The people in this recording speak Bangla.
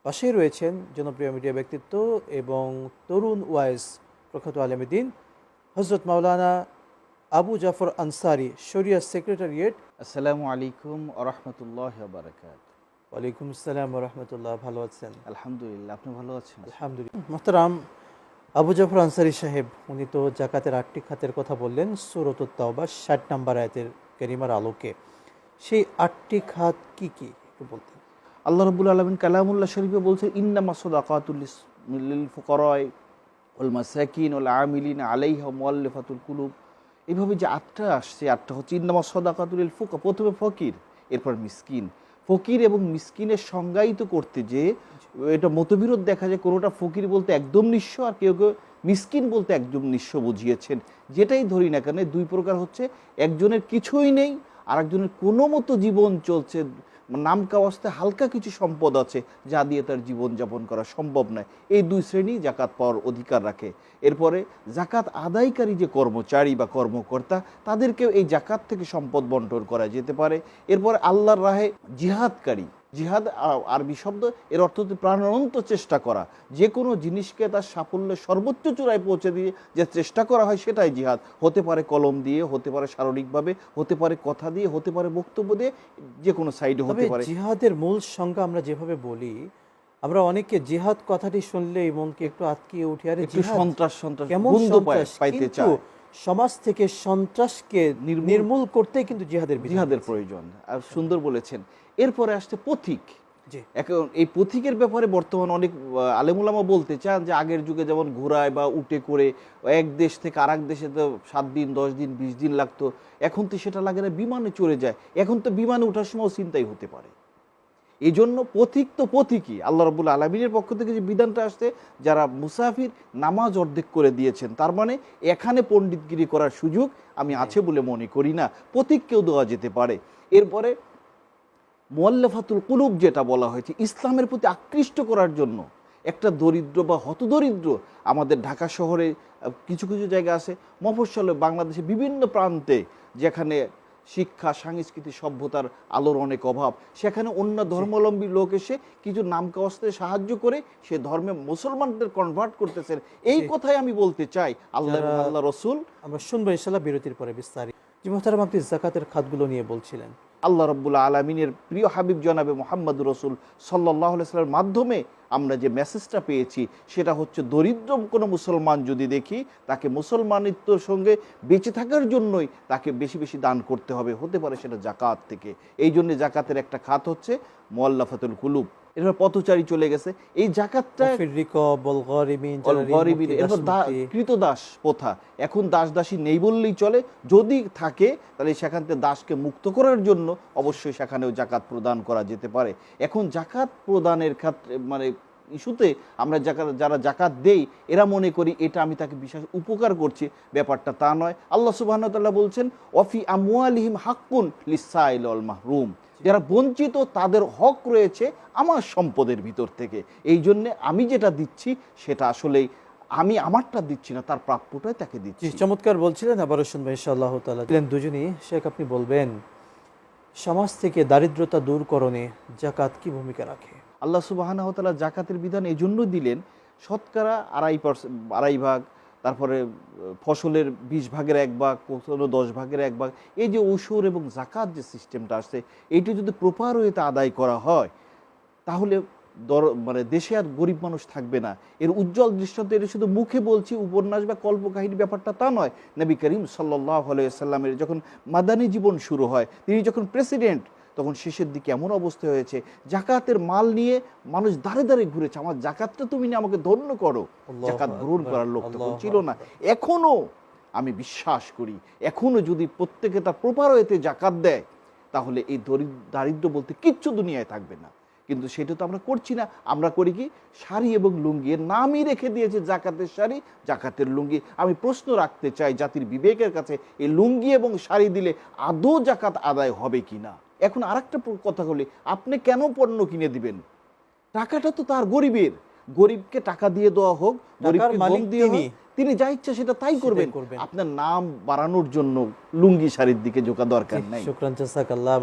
পাশেই রয়েছেন জনপ্রিয় মিডিয়া ব্যক্তিত্ব এবং তরুণ ওয়াইজ প্রখ্যাত আলেমে দ্বীন হযরত মাওলানা আবু জাফর আনসারী, শরিয়া সেক্রেটারিয়েট। আসসালামু আলাইকুম ওয়া রাহমাতুল্লাহি ওয়া বারাকাতুহু। ওয়ালাইকুম আসসালাম ওয়া রাহমাতুল্লাহ। ভালো আছেন? আলহামদুলিল্লাহ, আপনি ভালো আছেন? আলহামদুলিল্লাহ। মোহতারাম আবু জাফর আনসারী সাহেব, উনি তো জাকাতের ৮টি খাতের কথা বললেন সূরাতুত তাওবা ৬০ নম্বর আয়াতের কারিমার আলোকে। সেই ৮টি খাত কি কি একটু বলতেন? আল্লাহ রাব্বুল আলামিন কালামুল্লাহ শরীফে বলছেন, ইন্নামাস সাদাকাতুল লিল ফুকারাই ওয়াল মাসাকিন ওয়াল আমিলিনা আলাইহা ওয়া মুআল্লাফাতুল কুলুব। এইভাবে যে আটটা আসছে, আটটা হচ্ছে ইন্নামাস সাদাকাতুল লিল ফুকা, প্রথমে ফকির, এরপর মিসকিন। ফকির এবং মিসকিনের সংজ্ঞায়িত করতে যে এটা মতবিরোধ দেখা যায়, কোনোটা ফকির বলতে একদম নিঃস্ব, আর কেউ কেউ মিসকিন বলতে একদম নিঃস্ব বুঝিয়েছেন। যেটাই ধরি না কেন, দুই প্রকার হচ্ছে, একজনের কিছুই নেই আর একজনের কোনো মতো জীবন চলছে, নামকা অবস্থায় হালকা কিছু সম্পদ আছে যা দিয়ে তার জীবনযাপন করা সম্ভব নয়। এই দুই শ্রেণী জাকাত পাওয়ার অধিকার রাখে। এরপরে জাকাত আদায়কারী যে কর্মচারী বা কর্মকর্তা, তাদেরকেও এই জাকাত থেকে সম্পদ বন্টন করা যেতে পারে। এরপরে আল্লাহর রাহে জিহাদকারী, জিহাদ আরবি শব্দ, এর অর্থ হচ্ছে প্রাণান্ত চেষ্টা করা। যে কোনো জিনিসকে তার সাফল্যের সর্বোচ্চ চূড়ায় পৌঁছে দিয়ে যে চেষ্টা করা হয় সেটাই জিহাদ। হতে পারে কলম দিয়ে, হতে পারে শারীরিকভাবে, হতে পারে কথা দিয়ে, হতে পারে বক্তব্য দিয়ে, যে কোনো সাইডে হতে পারে। জিহাদের মূল সংজ্ঞা আমরা যেভাবে বলি, আমরা অনেকে জিহাদ কথাটি শুনলেই মনকে একটু আটকিয়ে উঠে, আরে একটু সন্ত্রাস সন্ত্রাস কেমন গন্ধ সন্ত্রাস, পাইতে কিন্তু চায়। সমাজ থেকে সন্ত্রাসকে নির্মূল করতেই কিন্তু জিহাদের প্রয়োজন। আর সুন্দর বলেছেন। এরপরে আসছে পথিক। জি। এখন এই পথিকের ব্যাপারে বর্তমান অনেক আলেমুলামা বলতে চান যে আগের যুগে যেমন ঘোড়ায় বা উটে করে এক দেশ থেকে আরেক দেশে তো 7 দিন 10 দিন 20 দিন লাগতো, এখন তো সেটা লাগে না, বিমানে চড়ে যায়। এখন তো বিমানে ওঠার সময় চিন্তাই হতে পারে। এই জন্য পথিক তো পথিকই। আল্লাহ রাব্বুল আলামিনের পক্ষ থেকে যে বিধানটা আসছে, যারা মুসাফির নামাজ অর্ধেক করে দিয়েছেন, তার মানে এখানে পণ্ডিতগিরি করার সুযোগ আমি আছে বলে মনে করি না, পথিককেও দেওয়া যেতে পারে। এরপরে মুআল্লাফাতুল কুলুব যেটা বলা হয়েছে, ইসলামের প্রতি আকৃষ্ট করার জন্য একটা দরিদ্র বা হতদরিদ্র, আমাদের ঢাকা শহরে কিছু কিছু জায়গা আছে, মফস্বলে বাংলাদেশে বিভিন্ন প্রান্তে যেখানে শিক্ষা সংস্কৃতি সভ্যতার আলোর অনেক অভাব, সেখানে অন্য ধর্মাবলম্বী লোক এসে কিছু নামকা অস্ত্রে সাহায্য করে সে ধর্মে মুসলমানদের কনভার্ট করতেছেন। এই কথাই আমি বলতে চাই। আল্লাহ এবং আল্লাহ রসুল, আমরা শুনবো ইনশাআল্লাহ বিরতির পরে বিস্তারিত। জি মোহতারাম, আপনি যাকাতের খাতগুলো নিয়ে বলছিলেন। আল্লাহ রাব্বুল আলামিনের প্রিয় হাবিব জনাবে মুহাম্মদুর রাসূল সাল্লাল্লাহু আলাইহি ওয়াসাল্লামের মাধ্যমে আমরা যে মেসেজটা পেয়েছি, সেটা হচ্ছে দরিদ্র কোনো মুসলমান যদি দেখি, তাকে মুসলমানিত্বর সঙ্গে বেঁচে থাকার জন্যই তাকে বেশি বেশি দান করতে হবে, হতে পারে সেটা জাকাত থেকে। এই জন্য জাকাতের একটা খাত হচ্ছে মুআল্লাফাতুল কুলুব। এরপর পথচারী চলে গেছে, এই জাকাতটা কৃতদাস প্রথা, এখন দাস দাসী নেই বললেই চলে। যদি থাকে তাহলে সেখান থেকে দাসকে মুক্ত করার জন্য অবশ্যই সেখানেও জাকাত প্রদান করা যেতে পারে। এখন জাকাত প্রদানের ক্ষেত্রে মানে ইস্যুতে আমরা যারা জাকাত দেই, এরা মনে করি এটা আমি তাকে বিশেষ উপকার করছি, ব্যাপারটা তা নয়। আল্লাহ সুবহানাহু ওয়া তাআলা বলছেন, ওয়াফি আমওয়ালিহিম হাক্কুন লিসাইল ওয়াল মাহরুম, যারা বঞ্চিত তাদের হক রয়েছে আমার সম্পদের ভিতর থেকে। এই জন্যে আমি যেটা দিচ্ছি সেটা আসলেই আমি আমারটা দিচ্ছি না, তার প্রাপ্যটাই তাকে দিচ্ছি। চমৎকার বলছিলেন, আবারও শুনবো ইনশাআল্লাহ তাআলা। দুজনই শেখ, আপনি বলবেন সমাজ থেকে দারিদ্রতা দূরকরণে জাকাত কি ভূমিকা রাখে? আল্লাহ সুবহানাহু ওয়া তাআলা জাকাতের বিধান এই জন্য দিলেন, শতকরা 2.5 ভাগ, তারপরে ফসলের 20 ভাগের 1 ভাগ, কোথাও 10 ভাগের 1 ভাগ, এই যে উশুর এবং জাকাত যে সিস্টেমটা আসছে, এইটি যদি প্রপার ওয়েতে আদায় করা হয়, তাহলে মানে দেশে আর গরিব মানুষ থাকবে না। এর উজ্জ্বল দৃষ্টান্ত, এটা শুধু মুখে বলছি, উপন্যাস বা কল্পকাহিনী ব্যাপারটা তা নয়। নবী করিম সাল্লাল্লাহু আলাইহি ওয়াসাল্লামের যখন মাদানী জীবন শুরু হয়, তিনি যখন প্রেসিডেন্ট, তখন শেষের দিকে এমন অবস্থা হয়েছে, জাকাতের মাল নিয়ে মানুষ দাঁড়ে দাঁড়ে ঘুরেছে, আমার জাকাতটা তুমি নিয়ে আমাকে ধন্য করো। জাকাত গ্রহণ করার লোক তখন ছিল না। এখনো আমি বিশ্বাস করি, এখনো যদি প্রত্যেকে তার প্রপার ওয়েতে জাকাত দেয়, তাহলে এই দারিদ্র বলতে কিচ্ছু দুনিয়ায় থাকবে না। কিন্তু সেটা তো আমরা করছি না। আমরা করি কি, শাড়ি এবং লুঙ্গি, এর নামই রেখে দিয়েছে জাকাতের শাড়ি, জাকাতের লুঙ্গি। আমি প্রশ্ন রাখতে চাই জাতির বিবেকের কাছে, এই লুঙ্গি এবং শাড়ি দিলে আদৌ জাকাত আদায় হবে কিনা। এখন আরেকটা কথা বলি, আপনি কেন পণ্য কিনে দিবেন? টাকাটা তো তার গরিবের, গরিবকে টাকা দিয়ে দেওয়া হোক, গরিবকে গম দিয়ে হোক, তিনি যা ইচ্ছা সেটা তাই করবেন। আপনার নাম বাড়ানোর জন্য লুঙ্গি শাড়ির দিকে ঝোঁকা দরকার নাই। শুকরান, জাযাকাল্লাহ।